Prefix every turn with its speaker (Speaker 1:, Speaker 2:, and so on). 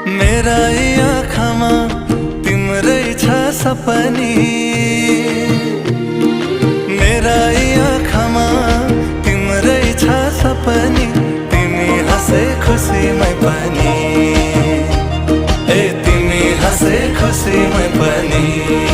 Speaker 1: मेरा यी आँखामा तिम्रै छ सपनी। मेरा यी आँखामा तिम्रै छ सपनी। तिमी हाँसे खुसीमै पनि, ए तिमी हाँसे खुसीमै पनि।